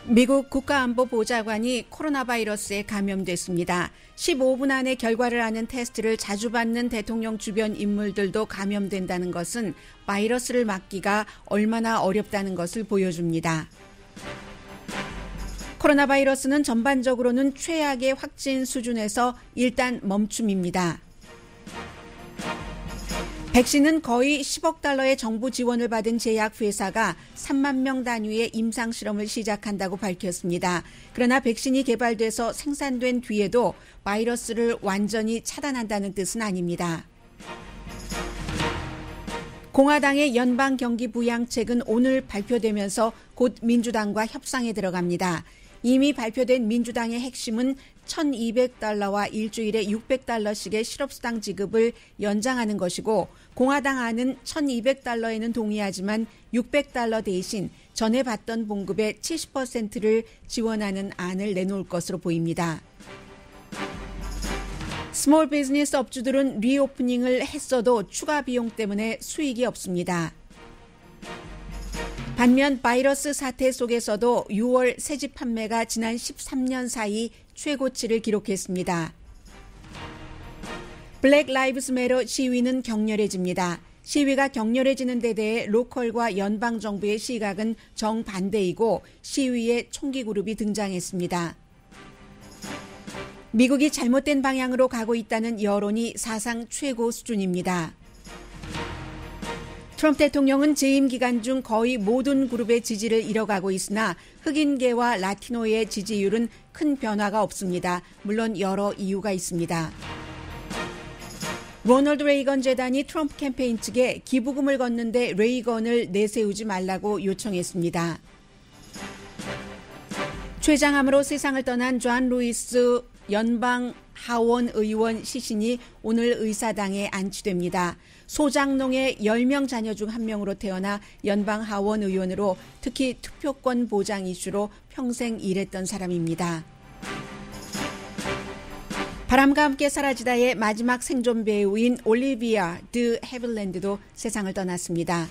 미국 국가안보보좌관이 코로나 바이러스에 감염됐습니다. 15분 안에 결과를 아는 테스트를 자주 받는 대통령 주변 인물들도 감염된다는 것은 바이러스를 막기가 얼마나 어렵다는 것을 보여줍니다. 코로나 바이러스는 전반적으로는 최악의 확진 수준에서 일단 멈춤입니다. 백신은 거의 10억 달러의 정부 지원을 받은 제약회사가 3만 명 단위의 임상실험을 시작한다고 밝혔습니다. 그러나 백신이 개발돼서 생산된 뒤에도 바이러스를 완전히 차단한다는 뜻은 아닙니다. 공화당의 연방경기부양책은 오늘 발표되면서 곧 민주당과 협상에 들어갑니다. 이미 발표된 민주당의 핵심은 1,200달러와 일주일에 600달러씩의 실업수당 지급을 연장하는 것이고, 공화당 안은 1,200달러에는 동의하지만 600달러 대신 전에 받던 봉급의 70%를 지원하는 안을 내놓을 것으로 보입니다. 스몰 비즈니스 업주들은 리오프닝을 했어도 추가 비용 때문에 수익이 없습니다. 반면 바이러스 사태 속에서도 6월 새집 판매가 지난 13년 사이 최고치를 기록했습니다. 블랙 라이브스 매터 시위는 격렬해집니다. 시위가 격렬해지는 데 대해 로컬과 연방정부의 시각은 정반대이고 시위에 총기 그룹이 등장했습니다. 미국이 잘못된 방향으로 가고 있다는 여론이 사상 최고 수준입니다. 트럼프 대통령은 재임 기간 중 거의 모든 그룹의 지지를 잃어가고 있으나 흑인계와 라티노의 지지율은 큰 변화가 없습니다. 물론 여러 이유가 있습니다. 로널드 레이건 재단이 트럼프 캠페인 측에 기부금을 걷는데 레이건을 내세우지 말라고 요청했습니다. 췌장암으로 세상을 떠난 존 루이스 연방 하원 의원 시신이 오늘 의사당에 안치됩니다. 소장농의 10명 자녀 중 한 명으로 태어나 연방 하원 의원으로 특히 투표권 보장 이슈로 평생 일했던 사람입니다. 바람과 함께 사라지다의 마지막 생존 배우인 올리비아 드 해빌랜드도 세상을 떠났습니다.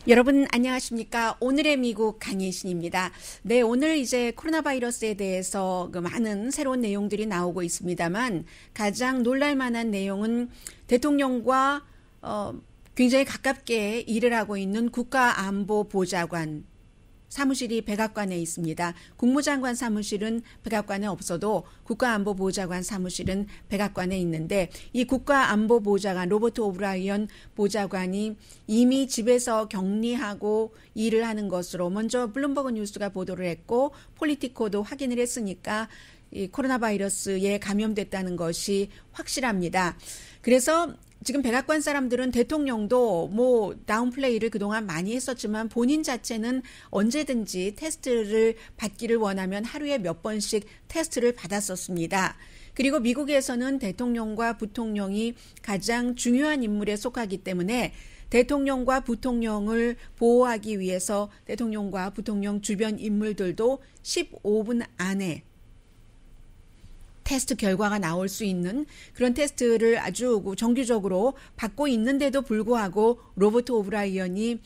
여러분 안녕하십니까? 오늘의 미국 강예신입니다. 네, 오늘 이제 코로나 바이러스에 대해서 많은 새로운 내용들이 나오고 있습니다만 가장 놀랄만한 내용은 대통령과 굉장히 가깝게 일을 하고 있는 국가안보보좌관 사무실이 백악관에 있습니다. 국무장관 사무실은 백악관에 없어도 국가안보보좌관 사무실은 백악관에 있는데, 이 국가안보보좌관 로버트 오브라이언 보좌관이 이미 집에서 격리하고 일을 하는 것으로 먼저 블룸버그 뉴스가 보도를 했고 폴리티코도 확인을 했으니까 이 코로나 바이러스에 감염됐다는 것이 확실합니다. 그래서 지금 백악관 사람들은 대통령도 다운플레이를 그동안 많이 했었지만 본인 자체는 언제든지 테스트를 받기를 원하면 하루에 몇 번씩 테스트를 받았었습니다. 그리고 미국에서는 대통령과 부통령이 가장 중요한 인물에 속하기 때문에 대통령과 부통령을 보호하기 위해서 대통령과 부통령 주변 인물들도 15분 안에 테스트 결과가 나올 수 있는 그런 테스트를 아주 정기적으로 받고 있는데도 불구하고 로버트 오브라이언이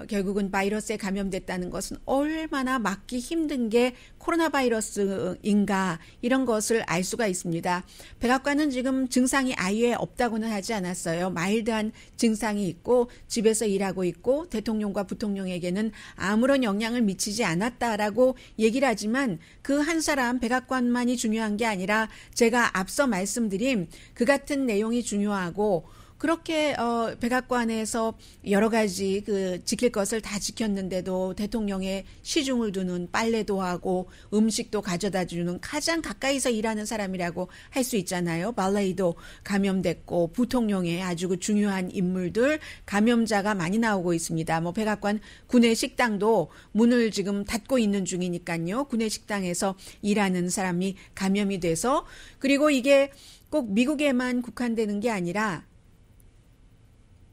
결국은 바이러스에 감염됐다는 것은 얼마나 막기 힘든 게 코로나 바이러스인가, 이런 것을 알 수가 있습니다. 백악관은 지금 증상이 아예 없다고는 하지 않았어요. 마일드한 증상이 있고 집에서 일하고 있고 대통령과 부통령에게는 아무런 영향을 미치지 않았다라고 얘기를 하지만 그 한 사람 백악관만이 중요한 게 아니라 제가 앞서 말씀드린 그 같은 내용이 중요하고, 그렇게 백악관에서 여러 가지 지킬 것을 다 지켰는데도 대통령의 시중을 두는, 빨래도 하고 음식도 가져다 주는 가장 가까이서 일하는 사람이라고 할 수 있잖아요. 발레이도 감염됐고 부통령의 아주 중요한 인물들 감염자가 많이 나오고 있습니다. 백악관 구내 식당도 문을 지금 닫고 있는 중이니까요. 구내 식당에서 일하는 사람이 감염이 돼서, 그리고 이게 꼭 미국에만 국한되는 게 아니라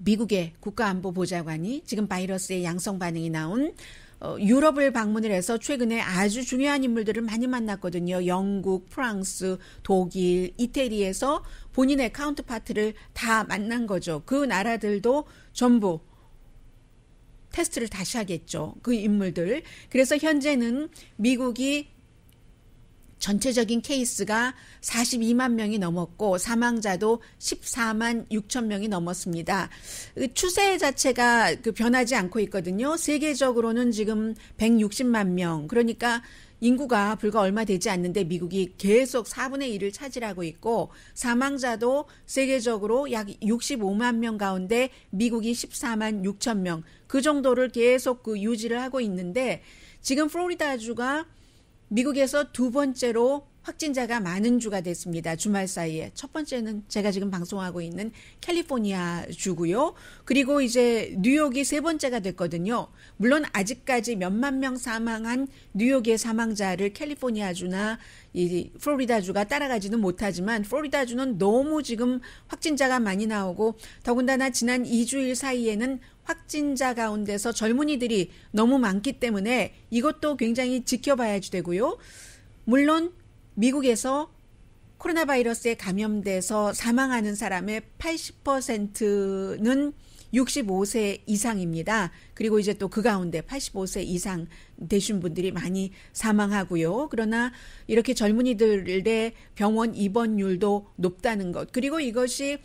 미국의 국가안보보좌관이 지금 바이러스의 양성 반응이 나온 유럽을 방문을 해서 최근에 아주 중요한 인물들을 많이 만났거든요. 영국, 프랑스, 독일, 이태리에서 본인의 카운터파트를 다 만난 거죠. 그 나라들도 전부 테스트를 다시 하겠죠. 그 인물들. 그래서 현재는 미국이 전체적인 케이스가 42만 명이 넘었고 사망자도 14만 6천 명이 넘었습니다. 추세 자체가 변하지 않고 있거든요. 세계적으로는 지금 160만 명, 그러니까 인구가 불과 얼마 되지 않는데 미국이 계속 4분의 1을 차지하고 있고 사망자도 세계적으로 약 65만 명 가운데 미국이 14만 6천 명, 그 정도를 계속 유지를 하고 있는데 지금 플로리다주가 미국에서 두 번째로 확진자가 많은 주가 됐습니다. 주말 사이에. 첫 번째는 제가 지금 방송하고 있는 캘리포니아 주고요. 그리고 이제 뉴욕이 세 번째가 됐거든요. 물론 아직까지 몇만 명 사망한 뉴욕의 사망자를 캘리포니아 주나 이 플로리다 주가 따라가지는 못하지만 플로리다 주는 너무 지금 확진자가 많이 나오고 더군다나 지난 2주일 사이에는 확진자 가운데서 젊은이들이 너무 많기 때문에 이것도 굉장히 지켜봐야 되고요. 물론 미국에서 코로나 바이러스에 감염돼서 사망하는 사람의 80%는 65세 이상입니다. 그리고 이제 또 그 가운데 85세 이상 되신 분들이 많이 사망하고요. 그러나 이렇게 젊은이들의 병원 입원율도 높다는 것. 그리고 이것이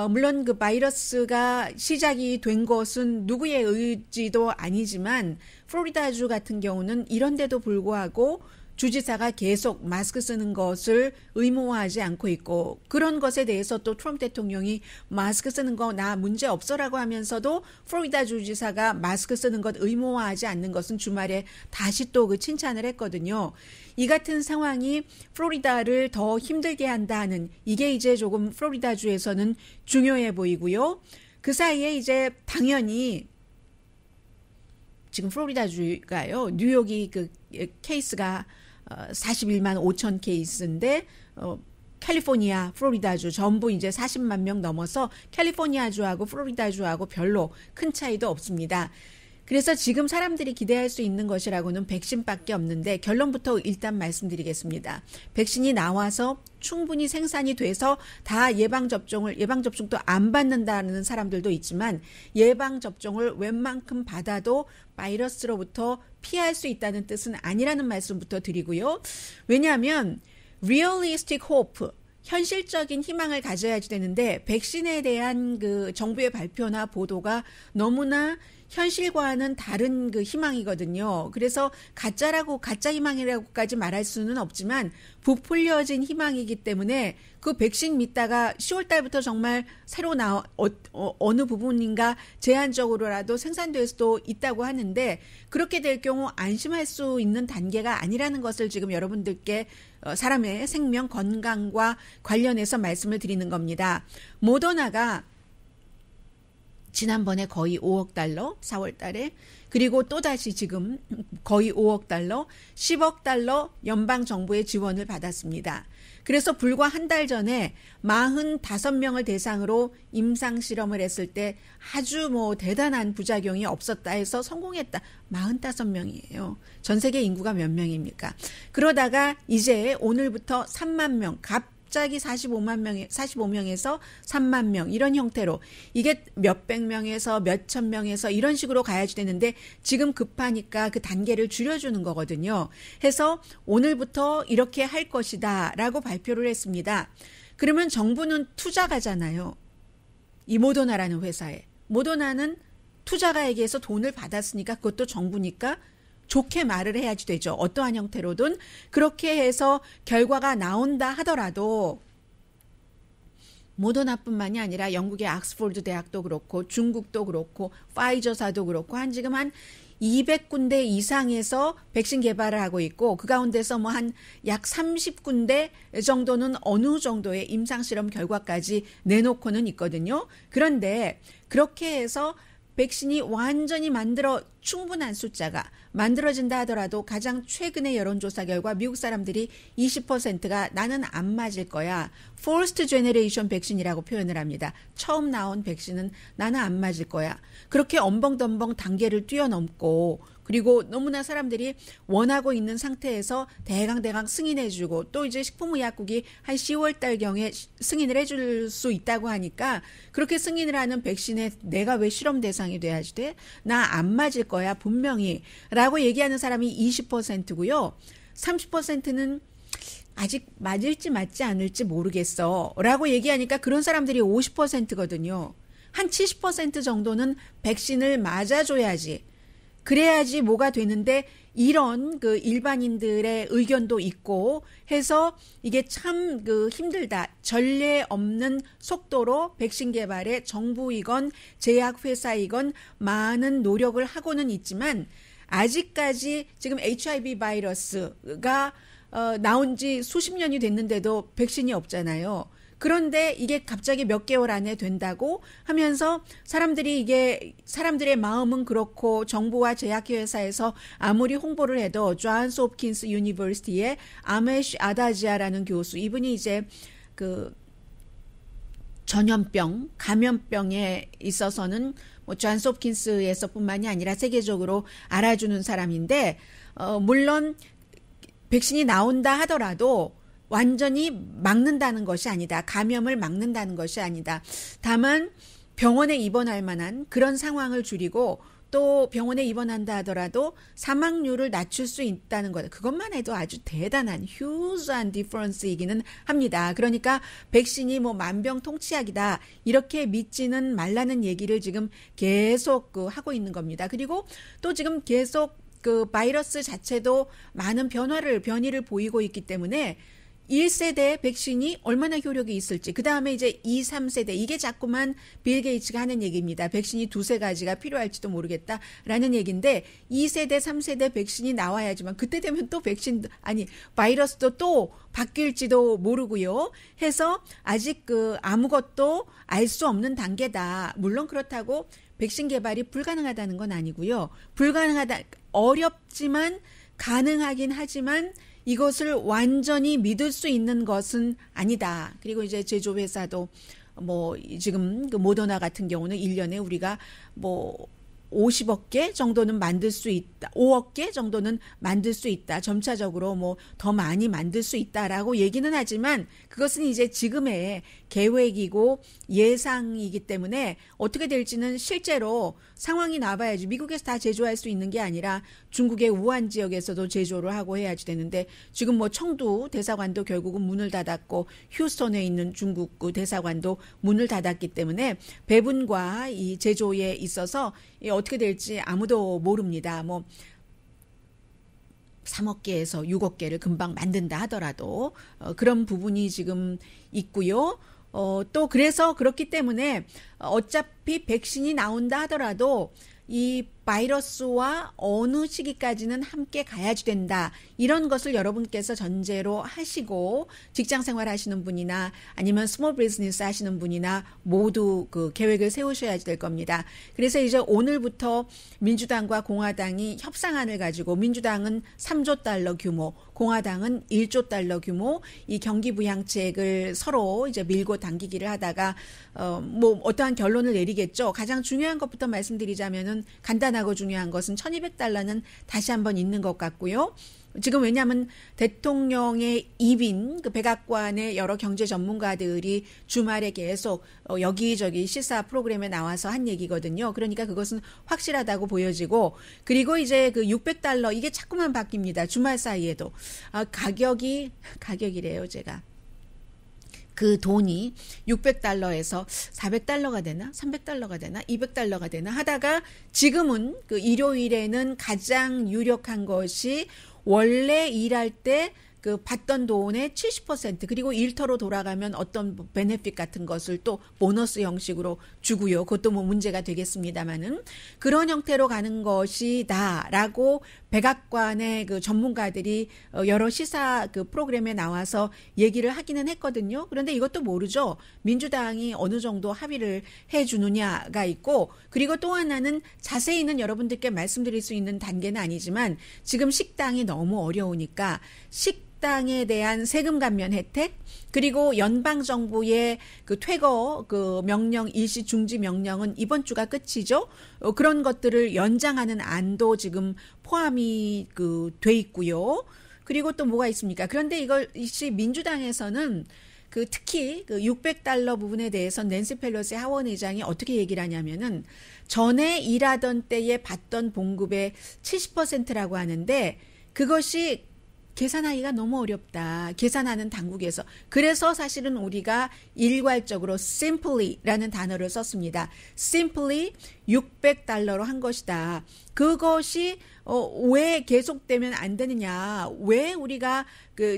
물론 그 바이러스가 시작이 된 것은 누구의 의지도 아니지만 플로리다주 같은 경우는 이런데도 불구하고 주지사가 계속 마스크 쓰는 것을 의무화하지 않고 있고 그런 것에 대해서 또 트럼프 대통령이 마스크 쓰는 거 나 문제 없어라고 하면서도 플로리다 주지사가 마스크 쓰는 것 의무화하지 않는 것은 주말에 다시 또 그 칭찬을 했거든요. 이 같은 상황이 플로리다를 더 힘들게 한다는 이게 이제 조금 플로리다주에서는 중요해 보이고요. 그 사이에 이제 당연히 지금 플로리다주가요. 뉴욕이 그 케이스가 41만 5천 케이스인데 캘리포니아, 플로리다주 전부 이제 40만 명 넘어서 캘리포니아주하고 플로리다주하고 별로 큰 차이도 없습니다. 그래서 지금 사람들이 기대할 수 있는 것이라고는 백신밖에 없는데 결론부터 일단 말씀드리겠습니다. 백신이 나와서 충분히 생산이 돼서 다 예방접종도 안 받는다는 사람들도 있지만 예방접종을 웬만큼 받아도 바이러스로부터 피할 수 있다는 뜻은 아니라는 말씀부터 드리고요. 왜냐하면 realistic hope, 현실적인 희망을 가져야지 되는데 백신에 대한 그 정부의 발표나 보도가 너무나 현실과는 다른 그 희망이거든요. 그래서 가짜 희망이라고까지 말할 수는 없지만 부풀려진 희망이기 때문에 그 백신 믿다가 10월 달부터 정말 새로 어느 부분인가 제한적으로라도 생산될 수도 있다고 하는데 그렇게 될 경우 안심할 수 있는 단계가 아니라는 것을 지금 여러분들께 사람의 생명 건강과 관련해서 말씀을 드리는 겁니다. 모더나가 지난번에 거의 5억 달러, 4월 달에, 그리고 또다시 지금 거의 5억 달러, 10억 달러 연방정부의 지원을 받았습니다. 그래서 불과 한 달 전에 45명을 대상으로 임상실험을 했을 때 아주 대단한 부작용이 없었다 해서 성공했다. 45명이에요. 전 세계 인구가 몇 명입니까? 그러다가 이제 오늘부터 3만 명, 갑자기 45명에서 3만 명 이런 형태로 이게 몇백 명에서 몇천 명에서 이런 식으로 가야지 되는데 지금 급하니까 그 단계를 줄여주는 거거든요. 해서 오늘부터 이렇게 할 것이다 라고 발표를 했습니다. 그러면 정부는 투자가잖아요. 이 모더나라는 회사에. 모더나는 투자가에게서 돈을 받았으니까 그것도 정부니까 좋게 말을 해야지 되죠. 어떠한 형태로든 그렇게 해서 결과가 나온다 하더라도 모더나뿐만이 아니라 영국의 옥스포드 대학도 그렇고 중국도 그렇고 파이저사도 그렇고 지금 한 200군데 이상에서 백신 개발을 하고 있고 그 가운데서 한 약 30군데 정도는 어느 정도의 임상실험 결과까지 내놓고는 있거든요. 그런데 그렇게 해서 백신이 완전히 충분한 숫자가 만들어진다 하더라도 가장 최근의 여론조사 결과 미국 사람들이 20%가 나는 안 맞을 거야. First Generation 백신이라고 표현을 합니다. 처음 나온 백신은 나는 안 맞을 거야. 그렇게 엄벙덤벙 단계를 뛰어넘고 그리고 너무나 사람들이 원하고 있는 상태에서 대강 승인해주고 또 이제 식품의약국이 한 10월 달경에 승인을 해줄 수 있다고 하니까 그렇게 승인을 하는 백신에 내가 왜 실험 대상이 돼야지 돼? 나 안 맞을 거야 분명히 라고 얘기하는 사람이 20%고요. 30%는 아직 맞을지 맞지 않을지 모르겠어 라고 얘기하니까 그런 사람들이 50%거든요. 한 70% 정도는 백신을 맞아줘야지. 그래야지 뭐가 되는데 이런 그 일반인들의 의견도 있고 해서 이게 참 그 힘들다. 전례 없는 속도로 백신 개발에 정부이건 제약회사이건 많은 노력을 하고는 있지만 아직까지 지금 HIV 바이러스가 나온 지 수십 년이 됐는데도 백신이 없잖아요. 그런데 이게 갑자기 몇 개월 안에 된다고 하면서 사람들의 마음은 그렇고 정부와 제약회사에서 아무리 홍보를 해도 존스 홉킨스 유니버시티의 아메시 아다지아라는 교수, 이분이 이제 그 전염병, 감염병에 있어서는 뭐 존스 홉킨스에서뿐만이 아니라 세계적으로 알아주는 사람인데 물론 백신이 나온다 하더라도 완전히 막는다는 것이 아니다. 감염을 막는다는 것이 아니다. 다만 병원에 입원할 만한 그런 상황을 줄이고 또 병원에 입원한다 하더라도 사망률을 낮출 수 있다는 것. 그것만 해도 아주 대단한 휴즈한 디퍼런스이기는 합니다. 그러니까 백신이 뭐 만병통치약이다. 이렇게 믿지는 말라는 얘기를 지금 계속 하고 있는 겁니다. 그리고 또 지금 계속 그 바이러스 자체도 많은 변이를 보이고 있기 때문에 1세대 백신이 얼마나 효력이 있을지, 그 다음에 이제 2, 3세대, 이게 자꾸만 빌 게이츠가 하는 얘기입니다. 백신이 두세 가지가 필요할지도 모르겠다라는 얘기인데 2세대, 3세대 백신이 나와야지만 그때 되면 또 바이러스도 또 바뀔지도 모르고요. 해서 아직 아무것도 알 수 없는 단계다. 물론 그렇다고 백신 개발이 불가능하다는 건 아니고요. 어렵지만 가능하긴 하지만 이것을 완전히 믿을 수 있는 것은 아니다. 그리고 이제 제조회사도 뭐 지금 그 모더나 같은 경우는 1년에 우리가 뭐 50억 개 정도는 만들 수 있다. 5억 개 정도는 만들 수 있다. 점차적으로 뭐 더 많이 만들 수 있다라고 얘기는 하지만 그것은 이제 지금의 계획이고 예상이기 때문에 어떻게 될지는 실제로 상황이 나봐야지. 미국에서 다 제조할 수 있는 게 아니라 중국의 우한 지역에서도 제조를 하고 해야지 되는데 지금 뭐 청두 대사관도 결국은 문을 닫았고 휴스턴에 있는 중국 대사관도 문을 닫았기 때문에 배분과 이 제조에 있어서 어떻게 될지 아무도 모릅니다. 뭐 3억 개에서 6억 개를 금방 만든다 하더라도 그런 부분이 지금 있고요. 또 그래서 그렇기 때문에 어차피 백신이 나온다 하더라도 이 바이러스와 어느 시기까지는 함께 가야지 된다. 이런 것을 여러분께서 전제로 하시고 직장생활 하시는 분이나 아니면 스몰 비즈니스 하시는 분이나 모두 그 계획을 세우셔야 될 겁니다. 그래서 이제 오늘부터 민주당과 공화당이 협상안을 가지고 민주당은 3조 달러 규모, 공화당은 1조 달러 규모 이 경기 부양책을 서로 이제 밀고 당기기를 하다가 뭐 어떠한 결론을 내리겠죠. 가장 중요한 것부터 말씀드리자면은 간단하고 중요한 것은 1200달러는 다시 한번 있는 것 같고요. 지금 왜냐하면 대통령의 입인 그 백악관의 여러 경제 전문가들이 주말에 계속 여기저기 시사 프로그램에 나와서 한 얘기거든요. 그러니까 그것은 확실하다고 보여지고 그리고 이제 그 600달러 이게 자꾸만 바뀝니다. 주말 사이에도 가격이래요 제가. 그 돈이 600달러에서 400달러가 되나 300달러가 되나 200달러가 되나 하다가 지금은 그 일요일에는 가장 유력한 것이 원래 일할 때 그 받던 돈의 70% 그리고 일터로 돌아가면 어떤 베네핏 같은 것을 또 보너스 형식으로 주고요. 그것도 뭐 문제가 되겠습니다만은 그런 형태로 가는 것이다라고 백악관의 그 전문가들이 여러 시사 그 프로그램에 나와서 얘기를 하기는 했거든요. 그런데 이것도 모르죠. 민주당이 어느 정도 합의를 해주느냐가 있고 그리고 또 하나는 자세히는 여러분들께 말씀드릴 수 있는 단계는 아니지만 지금 식당이 너무 어려우니까 식당 식당에 대한 세금 감면 혜택, 그리고 연방 정부의 그 퇴거 그 명령 일시 중지 명령은 이번 주가 끝이죠. 그런 것들을 연장하는 안도 지금 포함이 돼 있고요. 그리고 또 뭐가 있습니까? 그런데 이것이 민주당에서는 그 특히 그 $600 부분에 대해서 낸시 펠로시 하원 의장이 어떻게 얘기를 하냐면은 전에 일하던 때에 받던 봉급의 70%라고 하는데 그것이 계산하기가 너무 어렵다. 계산하는 당국에서. 그래서 사실은 우리가 일괄적으로 simply라는 단어를 썼습니다. simply $600로 한 것이다. 그것이 왜 계속되면 안 되느냐. 왜 우리가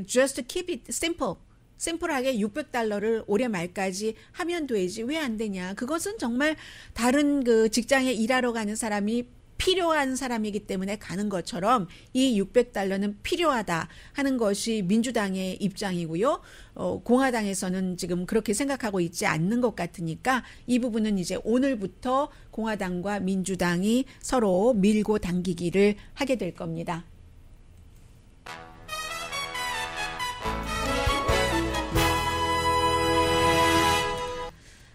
just keep it simple. 심플하게 $600를 올해 말까지 하면 되지 왜 안 되냐. 그것은 정말 다른 그 직장에 일하러 가는 사람이 필요한 사람이기 때문에 가는 것처럼 이 $600는 필요하다 하는 것이 민주당의 입장이고요. 공화당에서는 지금 그렇게 생각하고 있지 않는 것 같으니까 이 부분은 이제 오늘부터 공화당과 민주당이 서로 밀고 당기기를 하게 될 겁니다.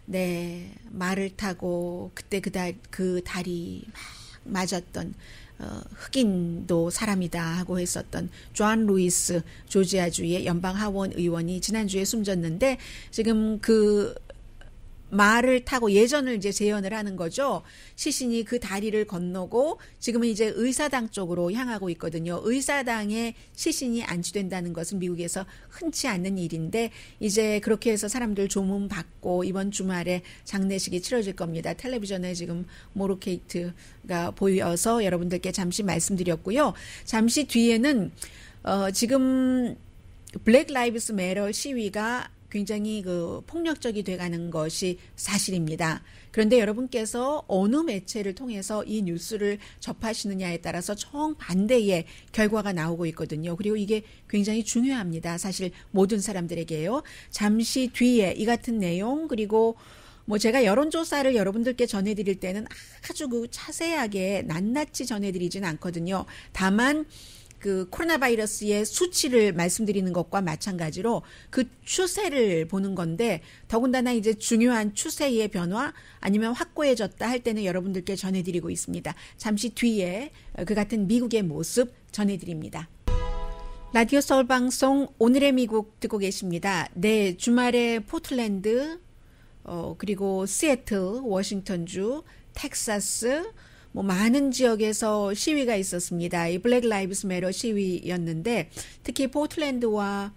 네, 말을 타고 그때 그 달이 막 맞았던 흑인도 사람이다 하고 했었던 존 루이스 조지아주의 연방 하원 의원이 지난주에 숨졌는데 지금 그 말을 타고 예전을 이제 재현을 하는 거죠. 시신이 그 다리를 건너고 지금은 이제 의사당 쪽으로 향하고 있거든요. 의사당에 시신이 안치된다는 것은 미국에서 흔치 않는 일인데 이제 그렇게 해서 사람들 조문 받고 이번 주말에 장례식이 치러질 겁니다. 텔레비전에 지금 모로케이트가 보여서 여러분들께 잠시 말씀드렸고요. 잠시 뒤에는 지금 블랙 라이브스 매터 시위가 굉장히 폭력적이 돼가는 것이 사실입니다. 그런데 여러분께서 어느 매체를 통해서 이 뉴스를 접하시느냐에 따라서 정반대의 결과가 나오고 있거든요. 그리고 이게 굉장히 중요합니다. 사실 모든 사람들에게요. 잠시 뒤에 이 같은 내용 그리고 제가 여론조사를 여러분들께 전해드릴 때는 아주 자세하게 낱낱이 전해드리지는 않거든요. 다만 코로나 바이러스의 수치를 말씀드리는 것과 마찬가지로 그 추세를 보는 건데 더군다나 이제 중요한 추세의 변화 아니면 확고해졌다 할 때는 여러분들께 전해드리고 있습니다. 잠시 뒤에 그 같은 미국의 모습 전해드립니다. 라디오 서울 방송 오늘의 미국 듣고 계십니다. 네, 주말에 포틀랜드 그리고 시애틀, 워싱턴주, 텍사스 많은 지역에서 시위가 있었습니다. 이 블랙 라이브스 매터 시위였는데 특히 포틀랜드와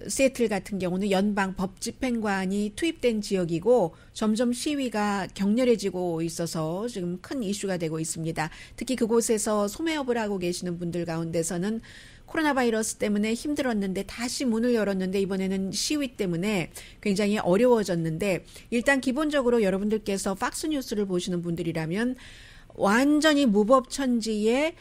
시애틀 같은 경우는 연방 법집행관이 투입된 지역이고 점점 시위가 격렬해지고 있어서 지금 큰 이슈가 되고 있습니다. 특히 그곳에서 소매업을 하고 계시는 분들 가운데서는 코로나 바이러스 때문에 힘들었는데 다시 문을 열었는데 이번에는 시위 때문에 굉장히 어려워졌는데 일단 기본적으로 여러분들께서 팍스뉴스를 보시는 분들이라면 완전히 무법천지의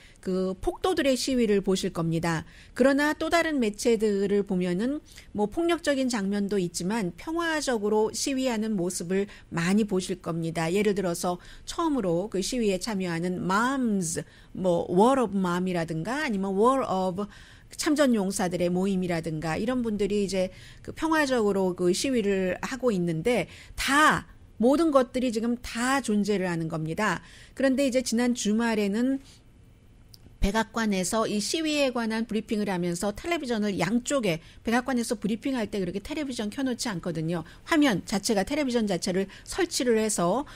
폭도들의 시위를 보실 겁니다. 그러나 또 다른 매체들을 보면은 폭력적인 장면도 있지만 평화적으로 시위하는 모습을 많이 보실 겁니다. 예를 들어서 처음으로 그 시위에 참여하는 Moms, War of Mom이라든가 아니면 War of 참전용사들의 모임이라든가 이런 분들이 이제 평화적으로 시위를 하고 있는데 모든 것들이 지금 다 존재를 하는 겁니다. 그런데 이제 지난 주말에는 백악관에서 이 시위에 관한 브리핑을 하면서 텔레비전을 양쪽에 백악관에서 브리핑할 때 그렇게 텔레비전 켜놓지 않거든요. 화면 자체가 텔레비전 자체를 설치를 해서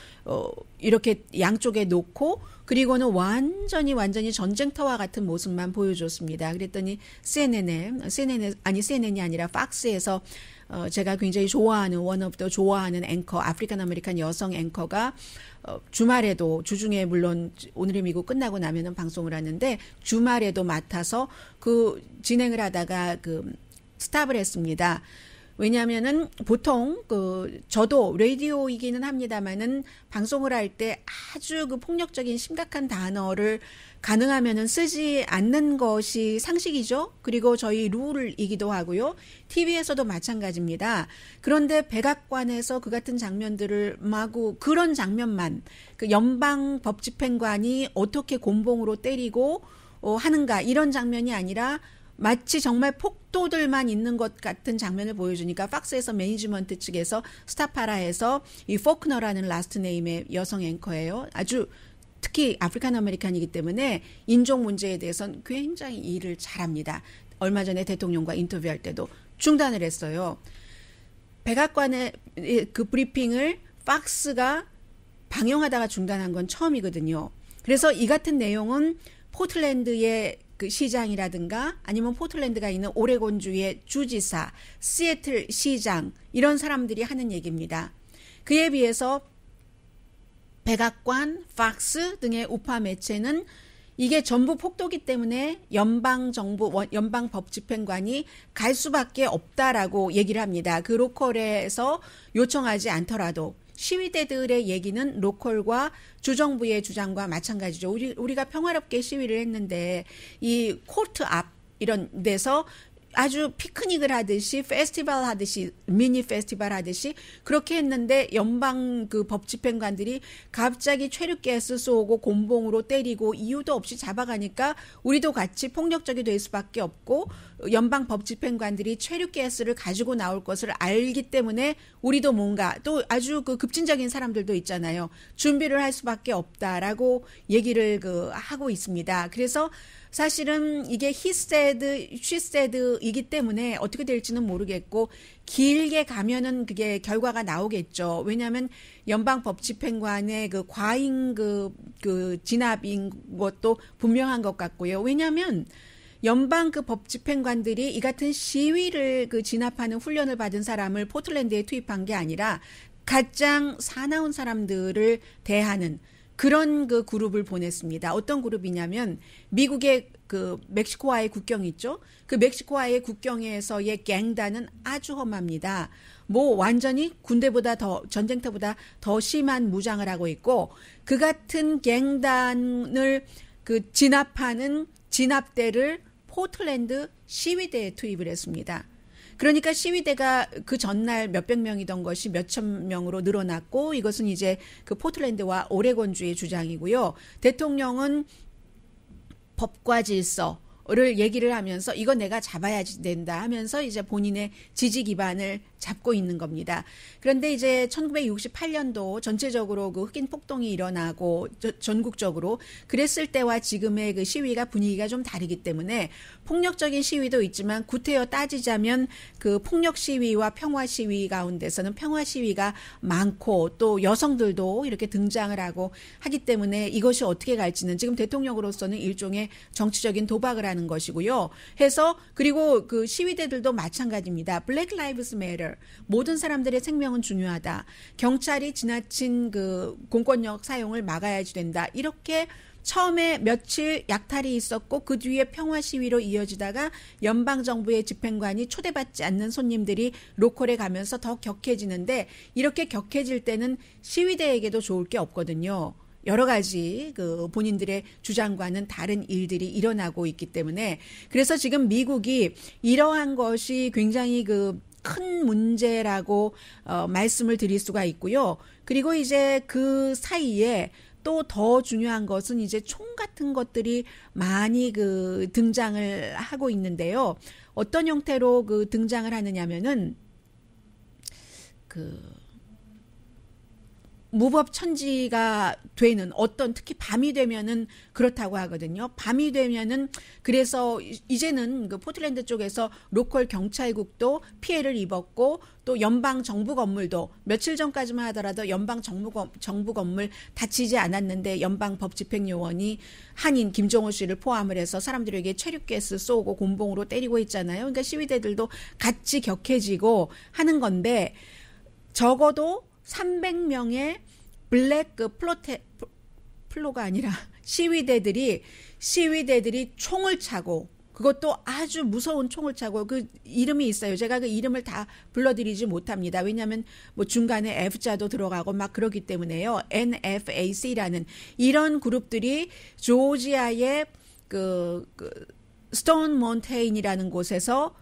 이렇게 양쪽에 놓고 그리고는 완전히 전쟁터와 같은 모습만 보여줬습니다. 그랬더니 CNN이 아니라 팍스에서 제가 굉장히 좋아하는 원업도 좋아하는 앵커 아프리칸 아메리칸 여성 앵커가 주말에도 주중에 물론 오늘의 미국 끝나고 나면은 방송을 하는데 주말에도 맡아서 진행을 하다가 스탑을 했습니다. 왜냐하면은 보통 저도 라디오이기는 합니다만은 방송을 할 때 아주 폭력적인 심각한 단어를 가능하면은 쓰지 않는 것이 상식이죠. 그리고 저희 룰이기도 하고요. TV에서도 마찬가지입니다. 그런데 백악관에서 그 같은 장면들을 마구 그런 장면만 연방 법집행관이 어떻게 곤봉으로 때리고 하는가 이런 장면이 아니라 마치 정말 폭도들만 있는 것 같은 장면을 보여주니까 팍스에서 매니지먼트 측에서 스타파라에서 이 포크너라는 라스트 네임의 여성 앵커예요. 아주 특히 아프리칸 아메리칸이기 때문에 인종 문제에 대해서는 굉장히 일을 잘합니다. 얼마 전에 대통령과 인터뷰할 때도 중단을 했어요. 백악관의 그 브리핑을 팍스가 방영하다가 중단한 건 처음이거든요. 그래서 이 같은 내용은 포틀랜드의 그 시장이라든가 아니면 포틀랜드가 있는 오레곤주의 주지사, 시애틀 시장 이런 사람들이 하는 얘기입니다. 그에 비해서 백악관, 팍스 등의 우파 매체는 이게 전부 폭도기 때문에 연방정부, 연방법집행관이 갈 수밖에 없다라고 얘기를 합니다. 그 로컬에서 요청하지 않더라도 시위대들의 얘기는 로컬과 주정부의 주장과 마찬가지죠. 우리가 평화롭게 시위를 했는데 이 코트 앞 이런 데서 아주 피크닉을 하듯이 페스티벌 하듯이 미니 페스티벌 하듯이 그렇게 했는데 연방 그 법집행관들이 갑자기 최루가스 쏘고 곤봉으로 때리고 이유도 없이 잡아가니까 우리도 같이 폭력적이 될 수밖에 없고 연방 법집행관들이 최루가스를 가지고 나올 것을 알기 때문에 우리도 뭔가 또 아주 그 급진적인 사람들도 있잖아요. 준비를 할 수밖에 없다라고 얘기를 하고 있습니다. 그래서 사실은 이게 he said, she said이기 때문에 어떻게 될지는 모르겠고 길게 가면은 그게 결과가 나오겠죠. 왜냐하면 연방법집행관의 그 과잉 그 진압인 것도 분명한 것 같고요. 왜냐하면 연방 그 법집행관들이 이 같은 시위를 그 진압하는 훈련을 받은 사람을 포틀랜드에 투입한 게 아니라 가장 사나운 사람들을 대하는 그런 그 그룹을 보냈습니다. 어떤 그룹이냐면 미국의 그 멕시코와의 국경 있죠? 그 멕시코와의 국경에서의 갱단은 아주 험합니다. 뭐 완전히 군대보다 더 전쟁터보다 더 심한 무장을 하고 있고 그 같은 갱단을 그 진압하는 진압대를 포틀랜드 시위대에 투입을 했습니다. 그러니까 시위대가 그 전날 몇백 명이던 것이 몇천 명으로 늘어났고 이것은 이제 그 포틀랜드와 오레곤주의 주장이고요. 대통령은 법과 질서를 얘기를 하면서 이거 내가 잡아야 된다 하면서 이제 본인의 지지 기반을 잡고 있는 겁니다. 그런데 이제 1968년도 전체적으로 그 흑인 폭동이 일어나고 전국적으로 그랬을 때와 지금의 그 시위가 분위기가 좀 다르기 때문에 폭력적인 시위도 있지만 구태여 따지자면 그 폭력 시위와 평화 시위 가운데서는 평화 시위가 많고 또 여성들도 이렇게 등장을 하고 하기 때문에 이것이 어떻게 갈지는 지금 대통령으로서는 일종의 정치적인 도박을 하는 것이고요. 해서 그리고 그 시위대들도 마찬가지입니다. Black Lives Matter. 모든 사람들의 생명은 중요하다. 경찰이 지나친 그 공권력 사용을 막아야지 된다. 이렇게 처음에 며칠 약탈이 있었고 그 뒤에 평화 시위로 이어지다가 연방정부의 집행관이 초대받지 않는 손님들이 로컬에 가면서 더 격해지는데 이렇게 격해질 때는 시위대에게도 좋을 게 없거든요. 여러 가지 그 본인들의 주장과는 다른 일들이 일어나고 있기 때문에 그래서 지금 미국이 이러한 것이 굉장히 그 큰 문제라고 말씀을 드릴 수가 있고요. 그리고 이제 그 사이에 또 더 중요한 것은 이제 총 같은 것들이 많이 그 등장을 하고 있는데요. 어떤 형태로 그 등장을 하느냐면은 그 무법천지가 되는 어떤 특히 밤이 되면은 그렇다고 하거든요. 밤이 되면은 그래서 이제는 그 포틀랜드 쪽에서 로컬 경찰국도 피해를 입었고 또 연방 정부 건물도 며칠 전까지만 하더라도 연방 정부 건물 다치지 않았는데 연방 법집행요원이 한인 김정호 씨를 포함을 해서 사람들에게 체류가스 쏘고 곤봉으로 때리고 있잖아요. 그러니까 시위대들도 같이 격해지고 하는 건데 적어도 300명의 블랙 그 플로가 아니라 시위대들이 총을 차고 그것도 아주 무서운 총을 차고 그 이름이 있어요. 제가 그 이름을 다 불러드리지 못합니다. 왜냐하면 뭐 중간에 F자도 들어가고 막 그러기 때문에요. NFAC라는 이런 그룹들이 조지아의 그 스톤 마운테인이라는 곳에서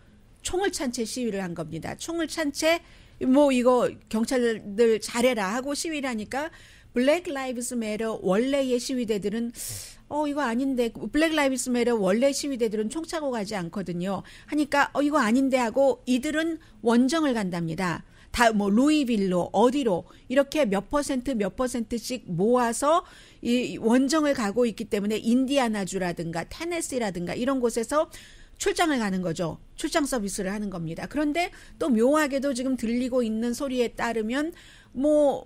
총을 찬 채 시위를 한 겁니다. 총을 찬 채 뭐 이거 경찰들 잘해라 하고 시위를 하니까 블랙 라이브스 매터 원래의 시위대들은 이거 아닌데, 블랙 라이브스 매터 원래 시위대들은 총 차고 가지 않거든요. 하니까 이거 아닌데 하고 이들은 원정을 간답니다. 다 뭐 루이빌로 어디로 이렇게 몇 퍼센트씩 모아서 이 원정을 가고 있기 때문에 인디아나주라든가 테네시라든가 이런 곳에서 출장을 가는 거죠. 출장 서비스를 하는 겁니다. 그런데 또 묘하게도 지금 들리고 있는 소리에 따르면 뭐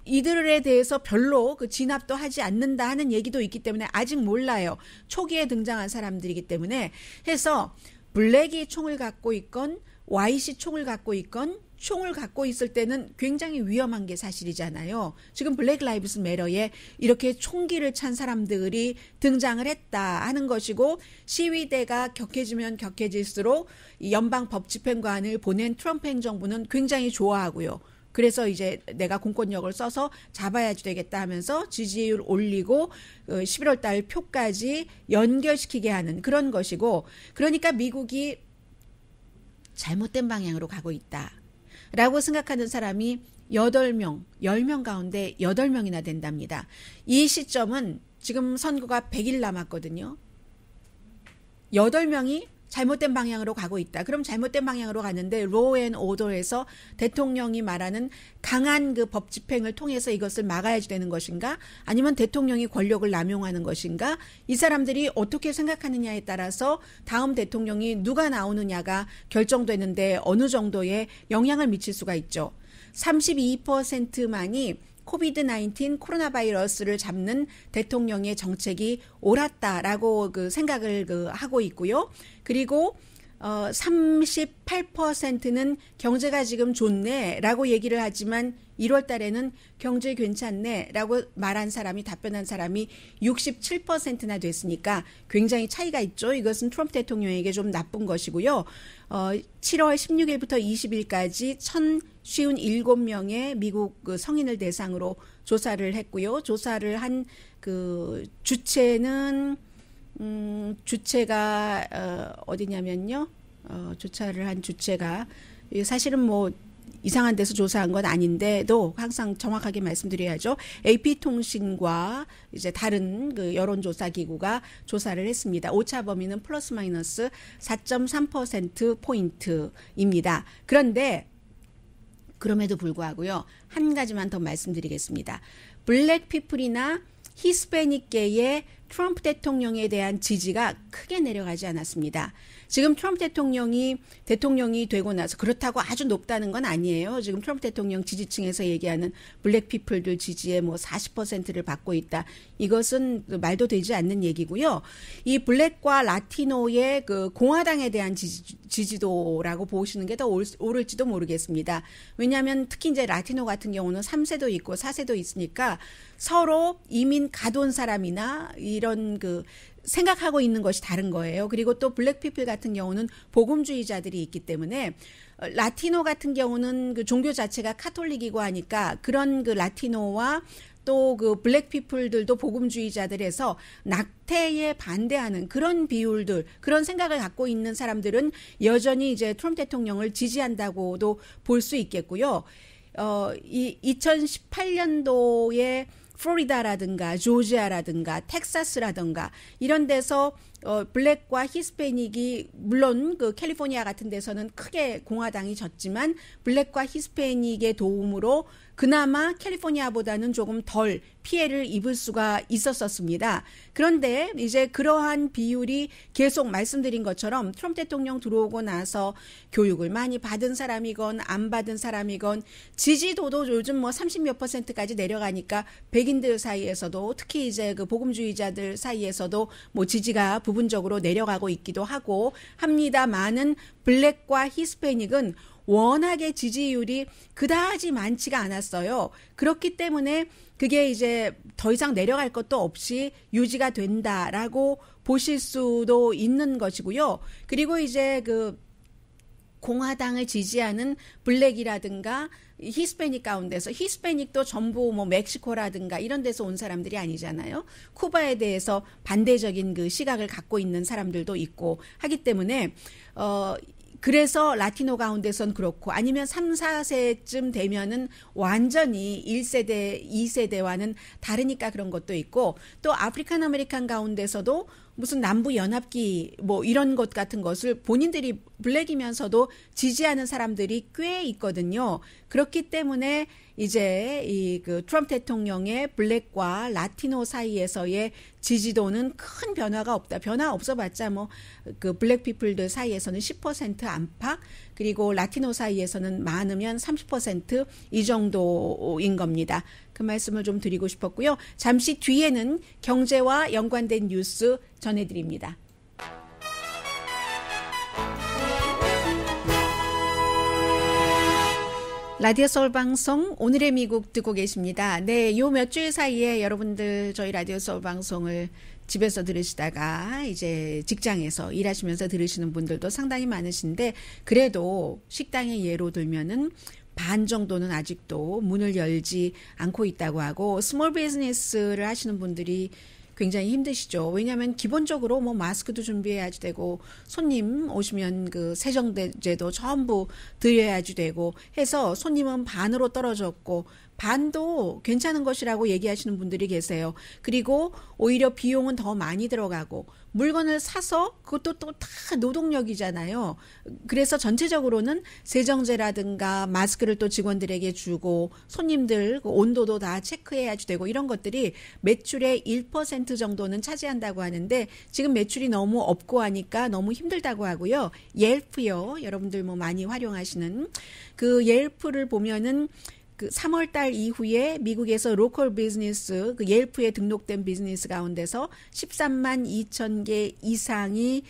이들에 대해서 별로 그 진압도 하지 않는다 하는 얘기도 있기 때문에 아직 몰라요. 초기에 등장한 사람들이기 때문에 해서 블랙이 총을 갖고 있건 와이시 총을 갖고 있건 총을 갖고 있을 때는 굉장히 위험한 게 사실이잖아요. 지금 블랙 라이브스 매터에 이렇게 총기를 찬 사람들이 등장을 했다 하는 것이고 시위대가 격해지면 격해질수록 연방 법집행관을 보낸 트럼프 행정부는 굉장히 좋아하고요. 그래서 이제 내가 공권력을 써서 잡아야지 되겠다 하면서 지지율 올리고 11월 달 표까지 연결시키게 하는 그런 것이고 그러니까 미국이 잘못된 방향으로 가고 있다. 라고 생각하는 사람이 8명, 10명 가운데 8명이나 된답니다. 이 시점은 지금 선거가 100일 남았거든요. 8명이 잘못된 방향으로 가고 있다. 그럼 잘못된 방향으로 가는데 로우 앤 오더에서 대통령이 말하는 강한 그 법 집행을 통해서 이것을 막아야지 되는 것인가? 아니면 대통령이 권력을 남용하는 것인가? 이 사람들이 어떻게 생각하느냐에 따라서 다음 대통령이 누가 나오느냐가 결정되는데 어느 정도의 영향을 미칠 수가 있죠. 32%만이 코비드-19 코로나 바이러스를 잡는 대통령의 정책이 옳았다라고 그 생각을 하고 있고요. 그리고 38%는 경제가 지금 좋네라고 얘기를 하지만 1월 달에는 경제 괜찮네라고 말한 사람이 답변한 사람이 67%나 됐으니까 굉장히 차이가 있죠. 이것은 트럼프 대통령에게 좀 나쁜 것이고요. 7월 16일부터 20일까지 1,057명의 미국 그 성인을 대상으로 조사를 했고요. 조사를 한 그 주체는 주체가 어디냐면요. 조사를 한 주체가 사실은 뭐 이상한 데서 조사한 건 아닌데도 항상 정확하게 말씀드려야죠. AP통신과 이제 다른 그 여론조사 기구가 조사를 했습니다. 오차 범위는 플러스 마이너스 4.3%포인트입니다. 그런데 그럼에도 불구하고요. 한 가지만 더 말씀드리겠습니다. 블랙 피플이나 히스패닉계의 트럼프 대통령에 대한 지지가 크게 내려가지 않았습니다. 지금 트럼프 대통령이 되고 나서 그렇다고 아주 높다는 건 아니에요. 지금 트럼프 대통령 지지층에서 얘기하는 블랙 피플들 지지의 뭐 40%를 받고 있다. 이것은 말도 되지 않는 얘기고요. 이 블랙과 라티노의 그 공화당에 대한 지지도라고 보시는 게 더 옳을지도 모르겠습니다. 왜냐하면 특히 이제 라티노 같은 경우는 3세도 있고 4세도 있으니까 서로 이민 가돈 사람이나 이런 그 생각하고 있는 것이 다른 거예요. 그리고 또 블랙 피플 같은 경우는 복음주의자들이 있기 때문에 라티노 같은 경우는 그 종교 자체가 카톨릭이고 하니까 그런 그 라티노와 또 그 블랙 피플들도 복음주의자들에서 낙태에 반대하는 그런 비율들, 그런 생각을 갖고 있는 사람들은 여전히 이제 트럼프 대통령을 지지한다고도 볼 수 있겠고요. 이 2018년도에 플로리다라든가 조지아라든가 텍사스라든가 이런 데서 블랙과 히스패닉이 물론 그 캘리포니아 같은 데서는 크게 공화당이 졌지만 블랙과 히스패닉의 도움으로 그나마 캘리포니아보다는 조금 덜 피해를 입을 수가 있었습니다. 그런데 이제 그러한 비율이 계속 말씀드린 것처럼 트럼프 대통령 들어오고 나서 교육을 많이 받은 사람이건 안 받은 사람이건 지지도도 요즘 뭐 30몇 %까지 내려가니까 백인들 사이에서도 특히 이제 그 복음주의자들 사이에서도 뭐 지지가 부분적으로 내려가고 있기도 하고 합니다만은 블랙과 히스패닉은 워낙에 지지율이 그다지 많지가 않았어요. 그렇기 때문에 그게 이제 더 이상 내려갈 것도 없이 유지가 된다라고 보실 수도 있는 것이고요. 그리고 이제 그 공화당을 지지하는 블랙이라든가 히스패닉 가운데서 히스패닉도 전부 뭐 멕시코라든가 이런 데서 온 사람들이 아니잖아요. 쿠바에 대해서 반대적인 그 시각을 갖고 있는 사람들도 있고 하기 때문에 그래서 라티노 가운데선 그렇고 아니면 3, 4세쯤 되면은 완전히 1세대, 2세대와는 다르니까 그런 것도 있고 또 아프리칸 아메리칸 가운데서도 무슨 남부 연합기 뭐 이런 것 같은 것을 본인들이 블랙이면서도 지지하는 사람들이 꽤 있거든요. 그렇기 때문에 이제 이 그 트럼프 대통령의 블랙과 라티노 사이에서의 지지도는 큰 변화가 없다. 변화 없어봤자 뭐 그 블랙 피플들 사이에서는 10% 안팎 그리고 라티노 사이에서는 많으면 30% 정도인 겁니다. 그 말씀을 좀 드리고 싶었고요. 잠시 뒤에는 경제와 연관된 뉴스 전해드립니다. 라디오 서울 방송 오늘의 미국 듣고 계십니다. 네, 요 몇 주일 사이에 여러분들 저희 라디오 서울 방송을 집에서 들으시다가 이제 직장에서 일하시면서 들으시는 분들도 상당히 많으신데 그래도 식당의 예로 들면은 반 정도는 아직도 문을 열지 않고 있다고 하고 스몰 비즈니스를 하시는 분들이 굉장히 힘드시죠. 왜냐하면 기본적으로 뭐 마스크도 준비해야지 되고 손님 오시면 그 세정제도 전부 드려야지 되고 해서 손님은 반으로 떨어졌고 반도 괜찮은 것이라고 얘기하시는 분들이 계세요. 그리고 오히려 비용은 더 많이 들어가고 물건을 사서 그것도 또 다 노동력이잖아요. 그래서 전체적으로는 세정제라든가 마스크를 또 직원들에게 주고 손님들 온도도 다 체크해야지 되고 이런 것들이 매출의 1% 정도는 차지한다고 하는데 지금 매출이 너무 없고 하니까 너무 힘들다고 하고요. 옐프요. 여러분들 뭐 많이 활용하시는 그 옐프를 보면은 그 3월 달 이후에 미국에서 로컬 비즈니스, 그 옐프에 등록된 비즈니스 가운데서 13만 2천 개 이상이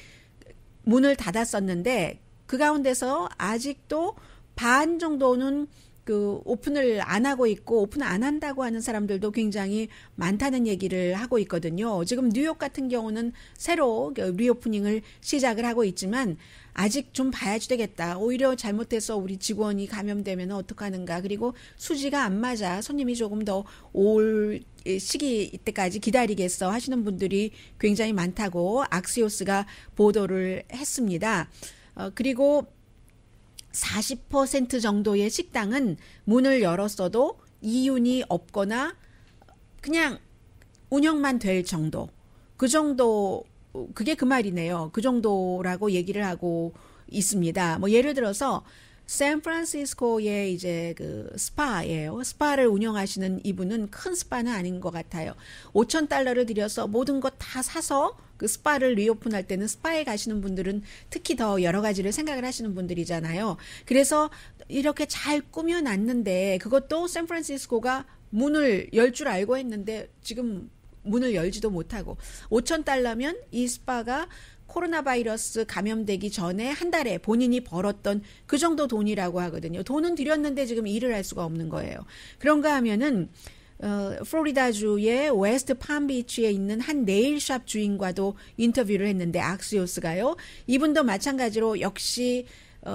문을 닫았었는데 그 가운데서 아직도 반 정도는 그 오픈을 안 하고 있고 오픈 안 한다고 하는 사람들도 굉장히 많다는 얘기를 하고 있거든요. 지금 뉴욕 같은 경우는 새로 리오프닝을 시작을 하고 있지만 아직 좀 봐야지 되겠다. 오히려 잘못해서 우리 직원이 감염되면 어떡하는가. 그리고 수지가 안 맞아. 손님이 조금 더 올 시기 이때까지 기다리겠어 하시는 분들이 굉장히 많다고 악시오스가 보도를 했습니다. 그리고 40% 정도의 식당은 문을 열었어도 이윤이 없거나 그냥 운영만 될 정도. 그 정도, 그게 그 말이네요. 그 정도라고 얘기를 하고 있습니다. 뭐 예를 들어서 샌프란시스코의 이제 그 스파예요. 스파를 운영하시는 이분은 큰 스파는 아닌 것 같아요. $5,000를 들여서 모든 것 다 사서 그 스파를 리오픈할 때는 스파에 가시는 분들은 특히 더 여러 가지를 생각을 하시는 분들이잖아요. 그래서 이렇게 잘 꾸며놨는데 그것도 샌프란시스코가 문을 열 줄 알고 했는데 지금 문을 열지도 못하고 $5,000면 이 스파가 코로나 바이러스 감염되기 전에 한 달에 본인이 벌었던 그 정도 돈이라고 하거든요. 돈은 들였는데 지금 일을 할 수가 없는 거예요. 그런가 하면은 플로리다주의 웨스트 팜비치에 있는 한 네일샵 주인과도 인터뷰를 했는데 악시오스가요. 이분도 마찬가지로 역시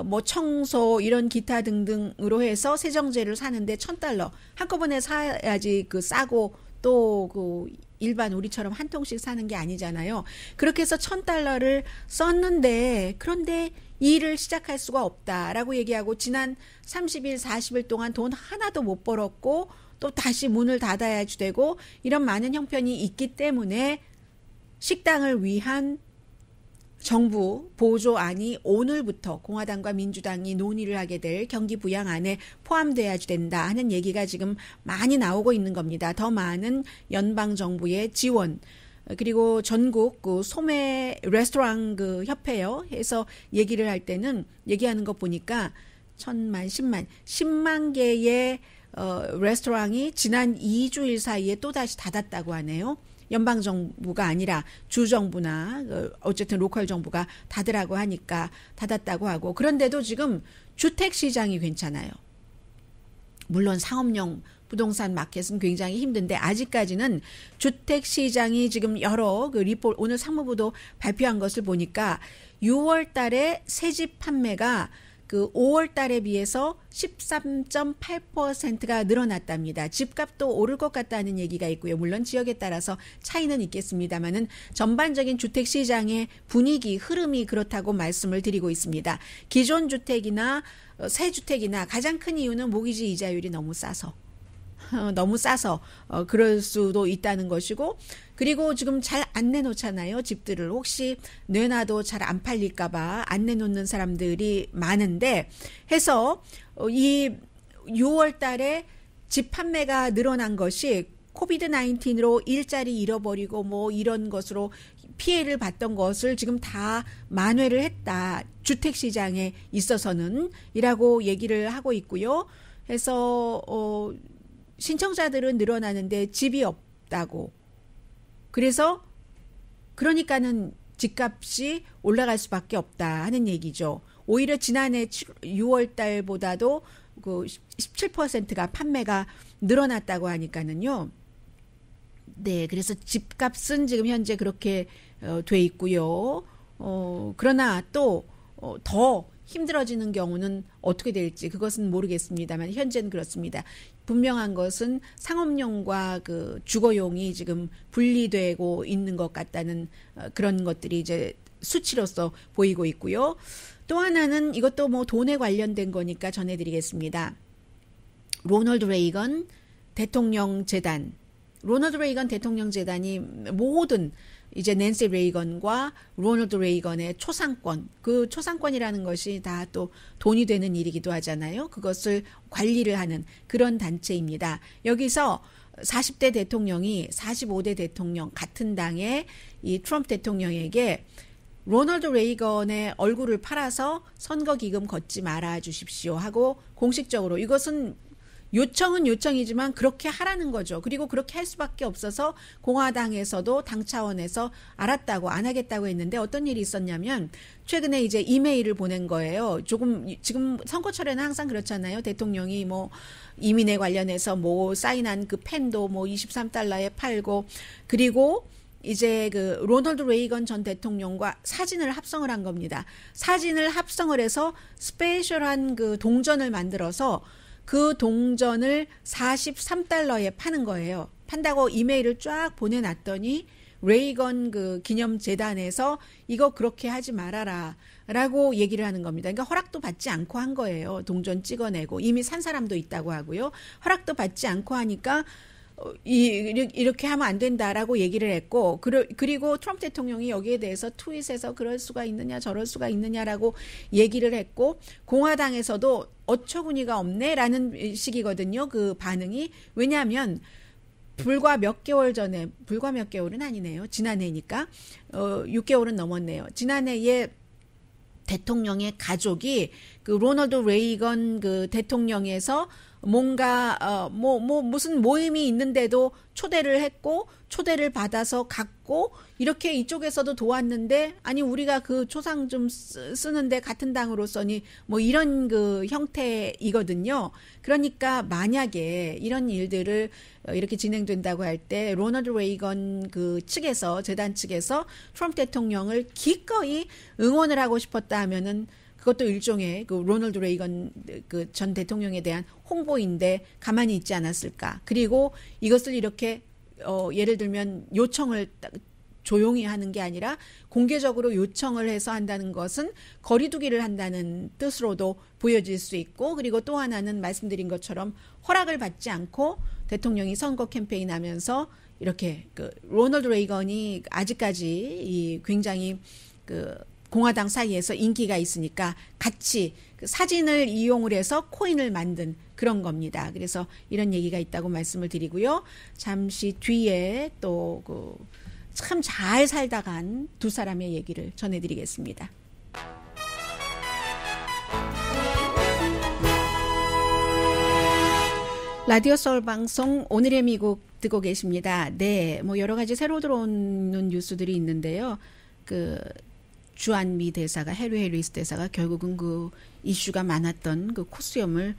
뭐 청소 이런 기타 등등으로 해서 세정제를 사는데 $1,000 한꺼번에 사야지 그 싸고 또 그 일반 우리처럼 한 통씩 사는 게 아니잖아요. 그렇게 해서 $1,000를 썼는데 그런데 일을 시작할 수가 없다라고 얘기하고 지난 30일, 40일 동안 돈 하나도 못 벌었고 또 다시 문을 닫아야지 되고 이런 많은 형편이 있기 때문에 식당을 위한 정부 보조안이 오늘부터 공화당과 민주당이 논의를 하게 될 경기 부양안에 포함돼야지 된다 하는 얘기가 지금 많이 나오고 있는 겁니다. 더 많은 연방정부의 지원 그리고 전국 그 소매 레스토랑 그 협회요 해서 얘기를 할 때는 얘기하는 거 보니까 10만 개의 레스토랑이 지난 2주일 사이에 또다시 닫았다고 하네요. 연방정부가 아니라 주정부나 어쨌든 로컬 정부가 닫으라고 하니까 닫았다고 하고 그런데도 지금 주택시장이 괜찮아요. 물론 상업용 부동산 마켓은 굉장히 힘든데 아직까지는 주택시장이 지금 여러 그 리포트 오늘 상무부도 발표한 것을 보니까 6월 달에 새집 판매가 그 5월 달에 비해서 13.8%가 늘어났답니다. 집값도 오를 것 같다는 얘기가 있고요. 물론 지역에 따라서 차이는 있겠습니다만은 전반적인 주택 시장의 분위기, 흐름이 그렇다고 말씀을 드리고 있습니다. 기존 주택이나 새 주택이나 가장 큰 이유는 모기지 이자율이 너무 싸서 그럴 수도 있다는 것이고, 그리고 지금 잘 안 내놓잖아요. 집들을 혹시 내놔도 잘 안 팔릴까봐 안 내놓는 사람들이 많은데 해서 이 6월 달에 집 판매가 늘어난 것이 코비드 19으로 일자리 잃어버리고 뭐 이런 것으로 피해를 봤던 것을 지금 다 만회를 했다. 주택 시장에 있어서는 이라고 얘기를 하고 있고요. 해서 신청자들은 늘어나는데 집이 없다고. 그러니까는 집값이 올라갈 수밖에 없다 하는 얘기죠. 오히려 지난해 6월 달보다도 그 17%가 판매가 늘어났다고 하니까는요. 네, 그래서 집값은 지금 현재 그렇게 돼 있고요. 그러나 또 더 힘들어지는 경우는 어떻게 될지 그것은 모르겠습니다만 현재는 그렇습니다. 분명한 것은 상업용과 그 주거용이 지금 분리되고 있는 것 같다는 그런 것들이 이제 수치로서 보이고 있고요. 또 하나는 이것도 뭐 돈에 관련된 거니까 전해드리겠습니다. 로널드 레이건 대통령 재단이 모든 이제 낸시 레이건과 로널드 레이건의 초상권, 그 초상권이라는 것이 다 또 돈이 되는 일이기도 하잖아요. 그것을 관리를 하는 그런 단체입니다. 여기서 40대 대통령이 45대 대통령 같은 당의 이 트럼프 대통령에게 로널드 레이건의 얼굴을 팔아서 선거기금 걷지 말아 주십시오 하고 공식적으로, 이것은 요청은 요청이지만 그렇게 하라는 거죠. 그리고 그렇게 할 수밖에 없어서 공화당에서도 당 차원에서 알았다고 안 하겠다고 했는데 어떤 일이 있었냐면 최근에 이제 이메일을 보낸 거예요. 지금 선거철에는 항상 그렇잖아요. 대통령이 뭐 이민에 관련해서 뭐 사인한 그 펜도 뭐 $23에 팔고, 그리고 이제 그 로널드 레이건 전 대통령과 사진을 합성을 한 겁니다. 사진을 합성을 해서 스페셜한 그 동전을 만들어서 그 동전을 $43에 파는 거예요. 판다고 이메일을 쫙 보내놨더니 레이건 그 기념재단에서 이거 그렇게 하지 말아라 라고 얘기를 하는 겁니다. 그러니까 허락도 받지 않고 한 거예요. 동전 찍어내고 이미 산 사람도 있다고 하고요. 허락도 받지 않고 하니까 이렇게 하면 안 된다라고 얘기를 했고, 그리고 트럼프 대통령이 여기에 대해서 트윗에서 그럴 수가 있느냐 저럴 수가 있느냐라고 얘기를 했고, 공화당에서도 어처구니가 없네라는 식이거든요. 그 반응이. 왜냐하면 불과 몇 개월은 아니네요. 지난해니까 6개월은 넘었네요. 지난해에 대통령의 가족이 그 로널드 레이건 그 대통령에서 뭔가 무슨 모임이 있는데도 초대를 했고 초대를 받아서 갔고 이렇게 이쪽에서도 도왔는데, 아니 우리가 그 초상 좀 쓰는데 같은 당으로서니 뭐 이런 그 형태이거든요. 그러니까 만약에 이런 일들을 이렇게 진행된다고 할 때 로널드 레이건 그 측에서, 재단 측에서 트럼프 대통령을 기꺼이 응원을 하고 싶었다 하면은 그것도 일종의 그 로널드 레이건 그 전 대통령에 대한 홍보인데 가만히 있지 않았을까. 그리고 이것을 이렇게 예를 들면 요청을 조용히 하는 게 아니라 공개적으로 요청을 해서 한다는 것은 거리두기를 한다는 뜻으로도 보여질 수 있고, 그리고 또 하나는 말씀드린 것처럼 허락을 받지 않고 대통령이 선거 캠페인 하면서 이렇게 그 로널드 레이건이 아직까지 굉장히 그 공화당 사이에서 인기가 있으니까 같이 그 사진을 이용을 해서 코인을 만든 그런 겁니다. 그래서 이런 얘기가 있다고 말씀을 드리고요. 잠시 뒤에 또 그 참 잘 살다 간 두 사람의 얘기를 전해드리겠습니다. 라디오 서울 방송 오늘의 미국 듣고 계십니다. 네, 뭐 여러 가지 새로 들어오는 뉴스들이 있는데요. 그 주한미 대사가, 해리 해리스 대사가 결국은 그 이슈가 많았던 그 코수염을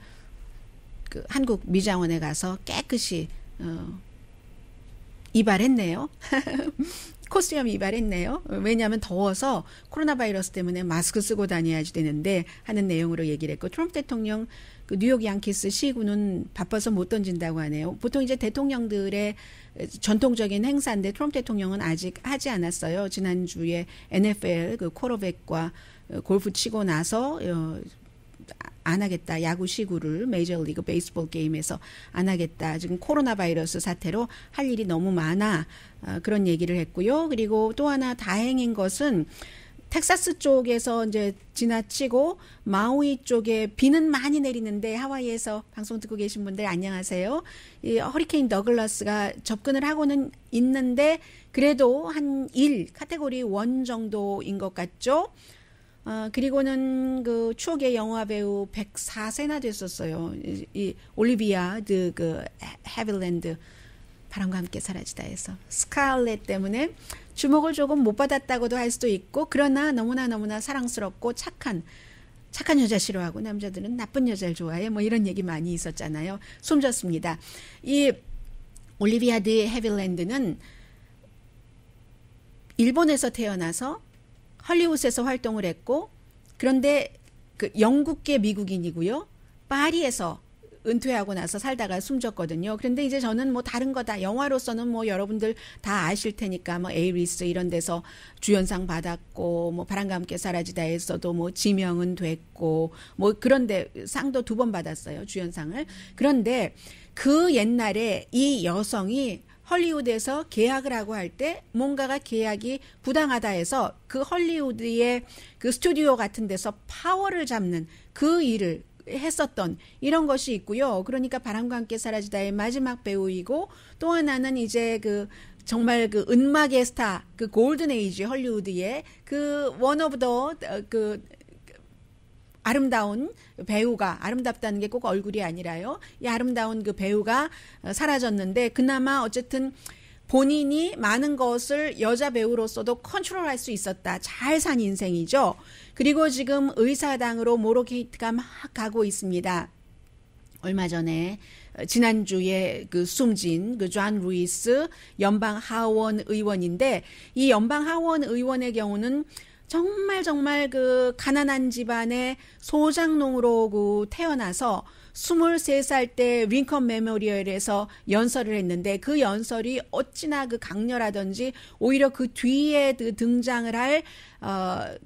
그 한국 미장원에 가서 깨끗이 이발했네요. 코스염 이발했네요. 왜냐하면 더워서 코로나 바이러스 때문에 마스크 쓰고 다녀야지 되는데 하는 내용으로 얘기를 했고, 트럼프 대통령 그 뉴욕 양키스 시구는 바빠서 못 던진다고 하네요. 보통 이제 대통령들의 전통적인 행사인데 트럼프 대통령은 아직 하지 않았어요. 지난주에 NFL 그 코르백과 골프 치고 나서 안 하겠다. 야구 시구를 메이저리그 베이스볼 게임에서 안 하겠다. 지금 코로나 바이러스 사태로 할 일이 너무 많아. 그런 얘기를 했고요. 그리고 또 하나 다행인 것은 텍사스 쪽에서 이제 지나치고 마우이 쪽에 비는 많이 내리는데, 하와이에서 방송 듣고 계신 분들 안녕하세요. 이 허리케인 더글라스가 접근을 하고는 있는데 그래도 한 1 카테고리 1 정도인 것 같죠. 그리고는 그 추억의 영화 배우 104세나 됐었어요. 이 올리비아 그 해빌랜드 바람과 함께 사라지다 해서 스칼렛 때문에 주목을 조금 못 받았다고도 할 수도 있고, 그러나 너무나 사랑스럽고 착한 여자 싫어하고 남자들은 나쁜 여자를 좋아해, 뭐 이런 얘기 많이 있었잖아요. 숨졌습니다. 이 올리비아 드 해빌랜드는 일본에서 태어나서 헐리우드에서 활동을 했고, 그런데 그 영국계 미국인이고요. 파리에서 은퇴하고 나서 살다가 숨졌거든요. 그런데 이제 저는 뭐 다른 거다, 영화로서는 뭐 여러분들 다 아실 테니까 뭐 에이리스 이런 데서 주연상 받았고, 뭐 바람과 함께 사라지다에서도 뭐 지명은 됐고, 뭐 그런데 상도 2번 받았어요, 주연상을. 그런데 그 옛날에 이 여성이 헐리우드에서 계약을 하고 할 때 뭔가가 계약이 부당하다 해서 그 헐리우드의 그 스튜디오 같은 데서 파워를 잡는 그 일을 했었던 이런 것이 있고요. 그러니까 바람과 함께 사라지다의 마지막 배우이고, 또 하나는 이제 그 정말 그 은막의 스타, 그 골든 에이지 헐리우드의 그 원 오브 더 그 아름다운 배우가, 아름답다는 게 꼭 얼굴이 아니라요. 이 아름다운 그 배우가 사라졌는데, 그나마 어쨌든 본인이 많은 것을 여자 배우로서도 컨트롤할 수 있었다. 잘 산 인생이죠. 그리고 지금 의사당으로 모로케이트가 막 가고 있습니다. 얼마 전에 지난주에 그 숨진 그 존 루이스 연방 하원 의원인데, 이 연방 하원 의원의 경우는 정말 그 가난한 집안의 소장농으로 그 태어나서 23살 때 링컨 메모리얼에서 연설을 했는데, 그 연설이 어찌나 그 강렬하던지 오히려 그 뒤에 그 등장을 할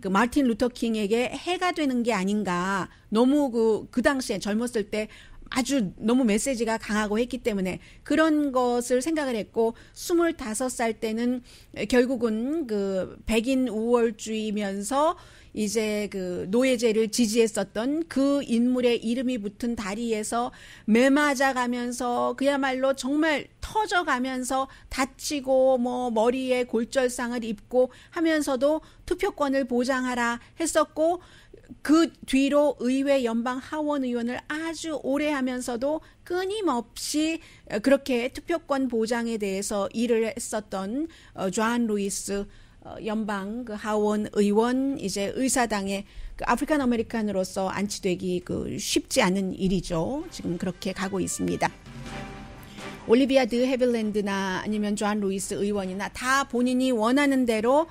그 마틴 루터 킹에게 해가 되는 게 아닌가. 너무 그 당시에 젊었을 때 아주 너무 메시지가 강하고 했기 때문에 그런 것을 생각을 했고, 25살 때는 결국은 그 백인 우월주의면서 이제 그 노예제를 지지했었던 그 인물의 이름이 붙은 다리에서 매맞아가면서 그야말로 정말 터져가면서 다치고 뭐 머리에 골절상을 입고 하면서도 투표권을 보장하라 했었고, 그 뒤로 의회 연방 하원 의원을 아주 오래 하면서도 끊임없이 그렇게 투표권 보장에 대해서 일을 했었던 존 루이스 연방 그 하원 의원, 이제 의사당의 그 아프리칸 아메리칸으로서 안치되기 그 쉽지 않은 일이죠. 지금 그렇게 가고 있습니다. 올리비아 드 해빌랜드나 아니면 존 루이스 의원이나 다 본인이 원하는 대로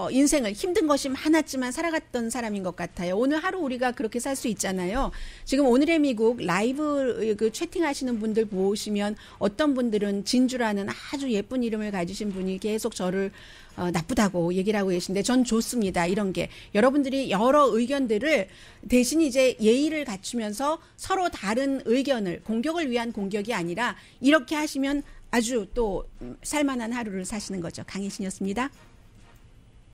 인생을 힘든 것이 많았지만 살아갔던 사람인 것 같아요. 오늘 하루 우리가 그렇게 살 수 있잖아요. 지금 오늘의 미국 라이브 그 채팅하시는 분들 보시면 어떤 분들은 진주라는 아주 예쁜 이름을 가지신 분이 계속 저를 나쁘다고 얘기를 하고 계신데, 전 좋습니다. 이런 게 여러분들이 여러 의견들을 대신 이제 예의를 갖추면서 서로 다른 의견을, 공격을 위한 공격이 아니라 이렇게 하시면 아주 또 살만한 하루를 사시는 거죠. 강혜신이었습니다.